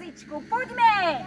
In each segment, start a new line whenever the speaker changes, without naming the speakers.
kozičku, poďme!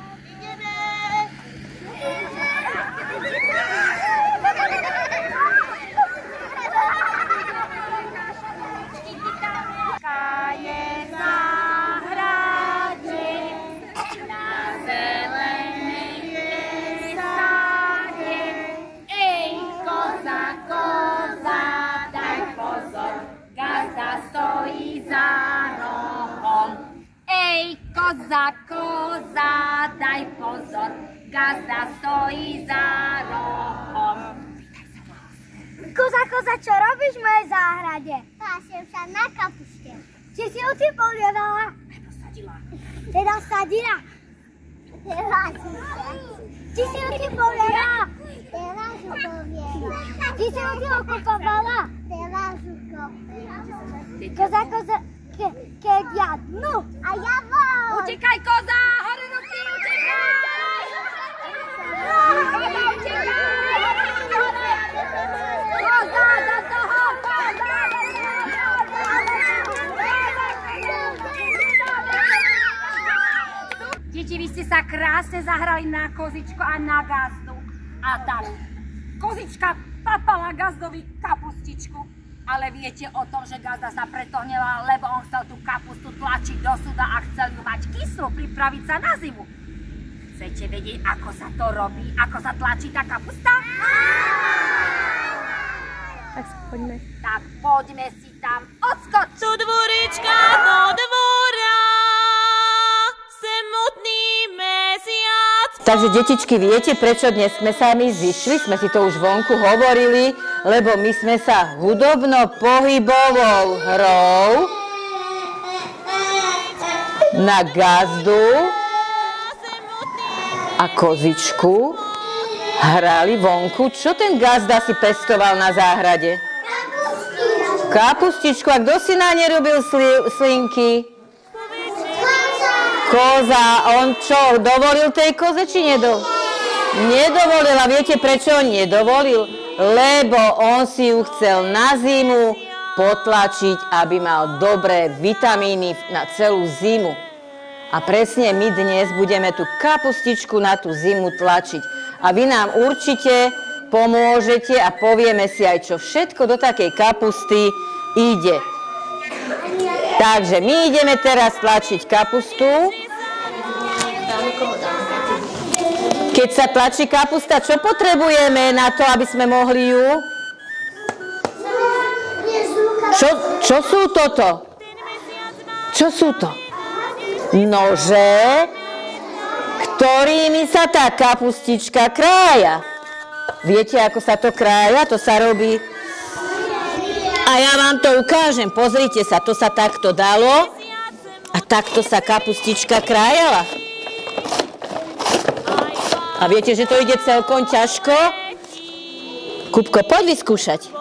Koza, koza, daj pozor, gazda stojí za rohom.
Koza, koza, čo robíš v mojej záhrade? Plášem sa na kapuste. Či si ju ty polievala? Teda sadila. Či si ju ty polievala? Teraz ju polievala. Či si ju ty okupovala? Teraz ju okupovala. Koza, koza, keď ja dnu a ja von.
Utekaj, koza, hore ruky, utekaj! Koza, do toho, koza! Deti, vy ste sa krásne zahrali na kozičku a na gazdu. A tá kozička papala gazdovi kapustičku. Ale viete o tom, že gazda sa preto hneval, lebo on chcel tú kapustu tlačiť do súda a chcel ju mať kyslú, pripraviť sa na zimu. Chcete vedieť, ako sa to robí? Ako sa tlačí tá kapusta?
Tak poďme.
Tak poďme si tam odskočiť.
Do dvorička, do dvora, samotný mesiac.
Takže detičky, viete, prečo dnes sme sa my zišli? Sme si to už vonku hovorili, lebo my sme sa hudobno-pohybovou hrou na gazdu a kozičku hrali vonku. Čo ten gazda si pestoval na záhrade? Kapustičku. A kto si na ne robil slinky? Koza. On čo, dovolil tej koze, či nedovolil? Nedovolil. A viete, prečo on nedovolil? Lebo on si ju chcel na zimu potlačiť, aby mal dobré vitamíny na celú zimu. A presne my dnes budeme tú kapustičku na tú zimu tlačiť. A vy nám určite pomôžete a povieme si aj, čo všetko do takej kapusty ide. Takže my ideme teraz tlačiť kapustu. Keď sa tlačí kapusta, čo potrebujeme na to, aby sme mohli ju? Čo sú toto? Čo sú to? Nože, ktorými sa tá kapustička krája. Viete, ako sa to krája? To sa robí. A ja vám to ukážem. Pozrite sa, to sa takto dalo a takto sa kapustička krájala. A viete, že to ide celkom ťažko? Kupko, poď vyskúšať.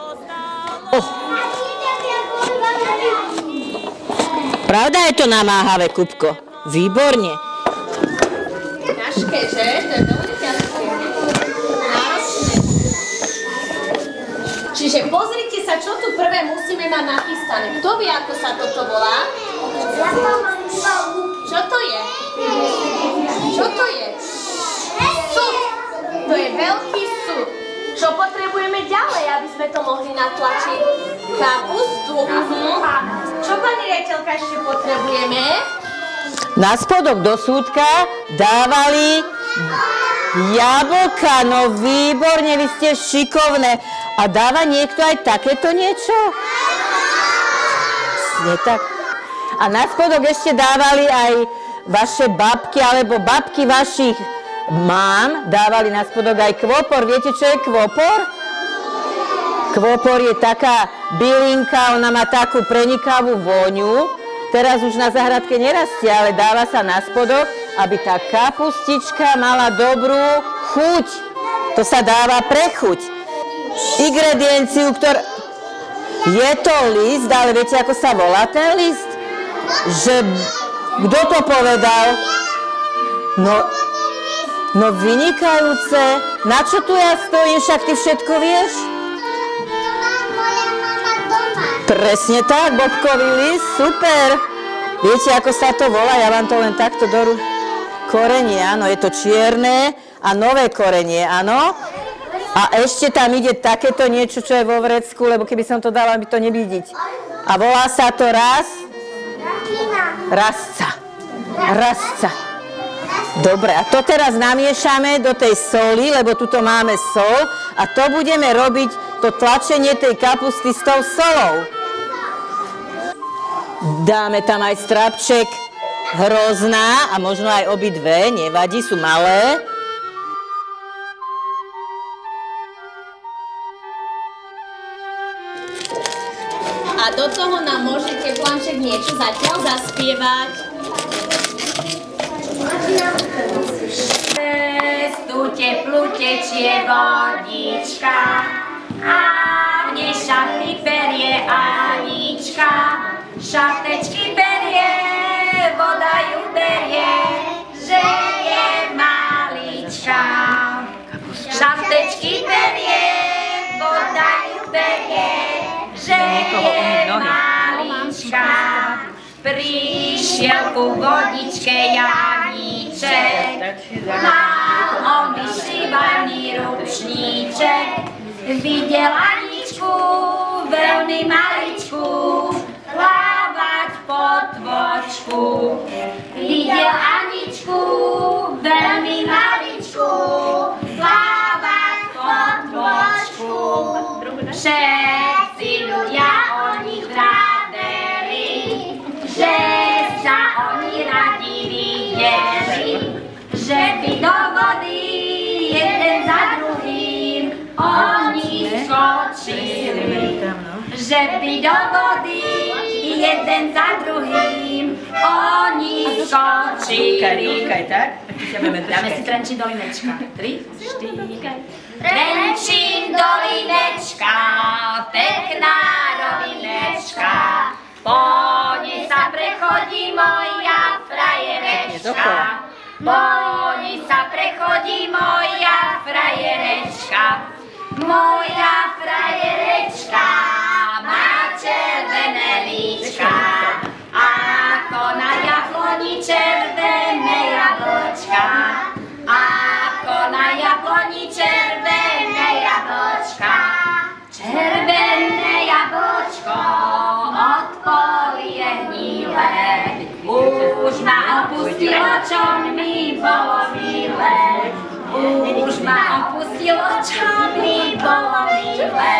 Pravda je to namáhavé, Kupko? Výborne.
Ťažké, že? To je veľmi ťažké. Náročné. Čiže pozrite sa, čo tu prvé musíme mať nachystané. Kto vie, ako sa toto volá? Čo to je? Čo to je? Súd. To je veľký súd. Čo potrebujeme ďalej, aby sme to mohli natlačiť? Kapustu. Čo, pani riaditeľka, ešte potrebujeme?
Na spodok do súdka dávali jablka. No výborne, vy ste šikovné. A dáva niekto aj takéto niečo? Nie tak. A na spodok ešte dávali aj vaše babky, alebo babky vašich mám, dávali na spodok aj kvopor. Viete, čo je kvopor? Kvopor je taká bylinka, ona má takú prenikavú vôňu. Teraz už na záhradke nerastie, ale dáva sa na spodok, aby tá kapustička mala dobrú chuť. To sa dáva pre chuť. Ingredienciu, ktorá... Je to list, ale viete, ako sa volá ten list? Že... Kto to povedal? No vynikajúce. Na čo tu ja stojím, však ty všetko vieš? Presne tak, bobkový list, super. Viete, ako sa to volá? Ja vám to len takto Korenie, áno, je to čierne a nové korenie, áno. A ešte tam ide takéto niečo, čo je vo vrecku, lebo keby som to dala, by to nevidieť. A volá sa to Rasca. Dobre, a to teraz namiešame do tej soli, lebo tuto máme sol a to budeme robiť, to tlačenie tej kapusty s tou solou. Dáme tam aj strapček hrozná a možno aj obidve, nevadí, sú malé.
A do toho nám môžete, Blanček, niečo zatiaľ zaspievať.
Tu teplu tečie vodička a v nej šaty berie Anička. Šatečky berie, voda ju berie, že je malička. Šatečky berie, voda ju berie, že je malička. Prišiel ku vodičke Janíček, mal on vyšívaný ručníček. Videl Aničku, veľmi maličku, plávať pod vočku. Videl Aničku, veľmi maličku, plávať pod vočku. Všetci ľudia o nich vraveli, že sa oni radi videli, že by do vody jeden za druhým oni skočili. Že by do vody jeden za druhým oni skočili. Dáme si Trenčín dolinečka. 3, 4. Trenčín dolinečka, pekná rovinečka, po nej sa prechodí moja frajerečka. Po nej sa prechodí moja frajerečka. Moja frajerečka má červené líčka, ako na jabloni červené jablčka. Ako na jabloni červené jablčka. Červené jablčko od poli je hnilé, už ma opustilo, čo mi bolo milé. Už ma opustilo, čo mi bolo milé.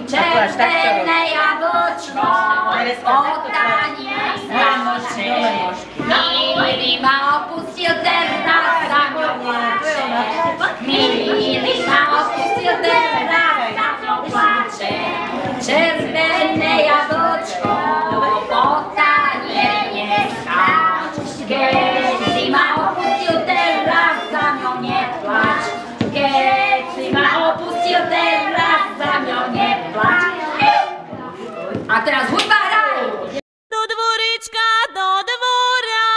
Červené jablčko odtánie sa môže. Milý ma opustil, teraz sa mňou pláče. Milý ma opustil, teraz sa mňou pláče. Červené jablčko odtánie dneska. Keď si ma opustil, teraz za mňou neplač. Keď si ma opustil, teraz za mňou neplač. A teraz hudba hraj!
Do dvorička, do dvora,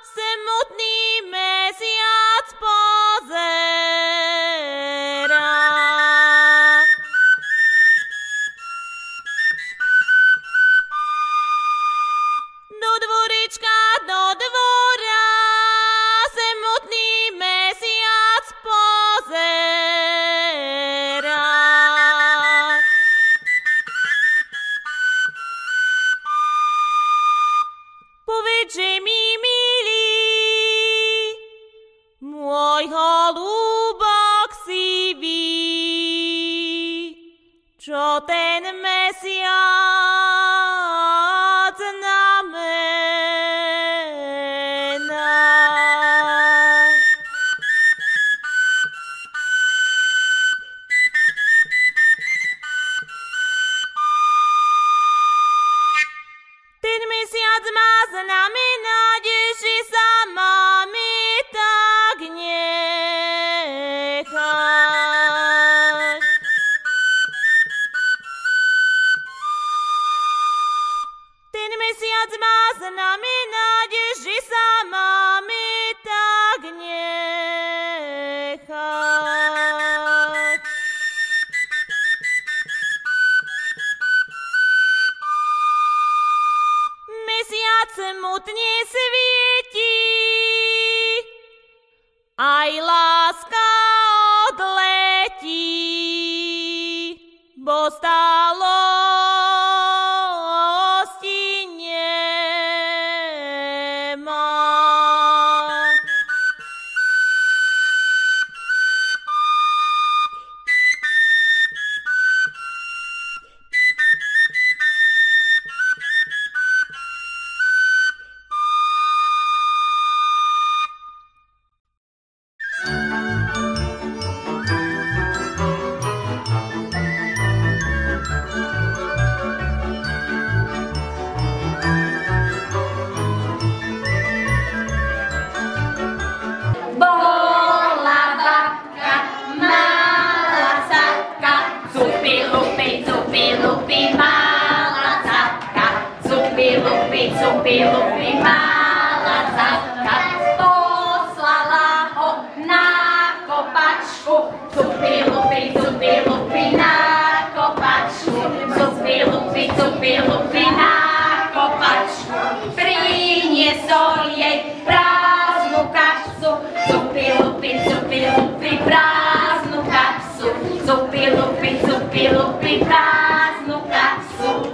samotný mesiac pozerá. Do dvorička, do dvora, samotný mesiac pozerá. Povedz, že mi milý, môj holúbok sivý, čo ten mesiac znamená. Ten mesiac má znamenať, že sa máme tak nechať. Cupy, lupy na kopačku. Cupy, lupy na kopačku. Priniesol jej prázdnu kapsu. Cupy, lupy, prázdnu kapsu. Cupy, lupy, prázdnu kapsu.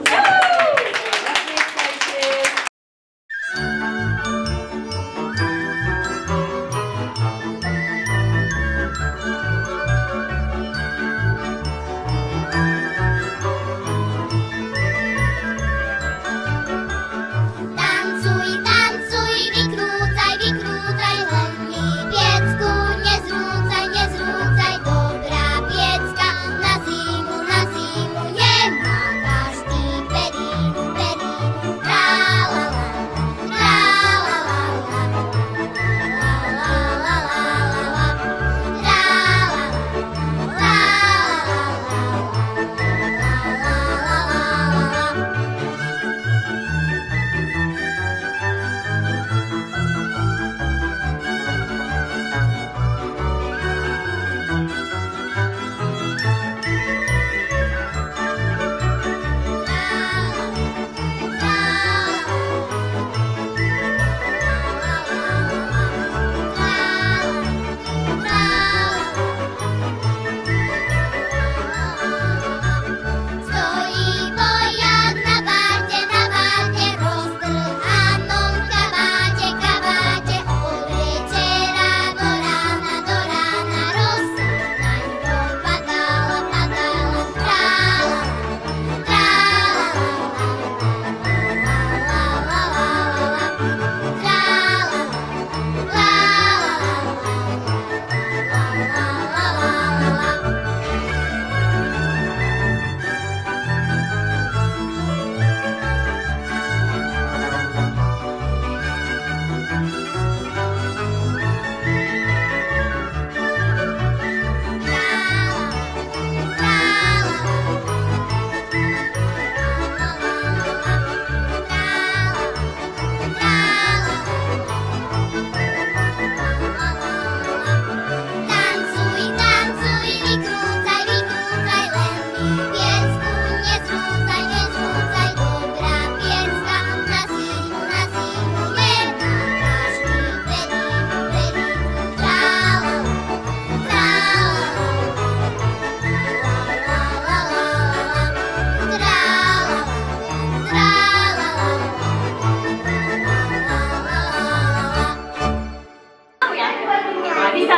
Bisa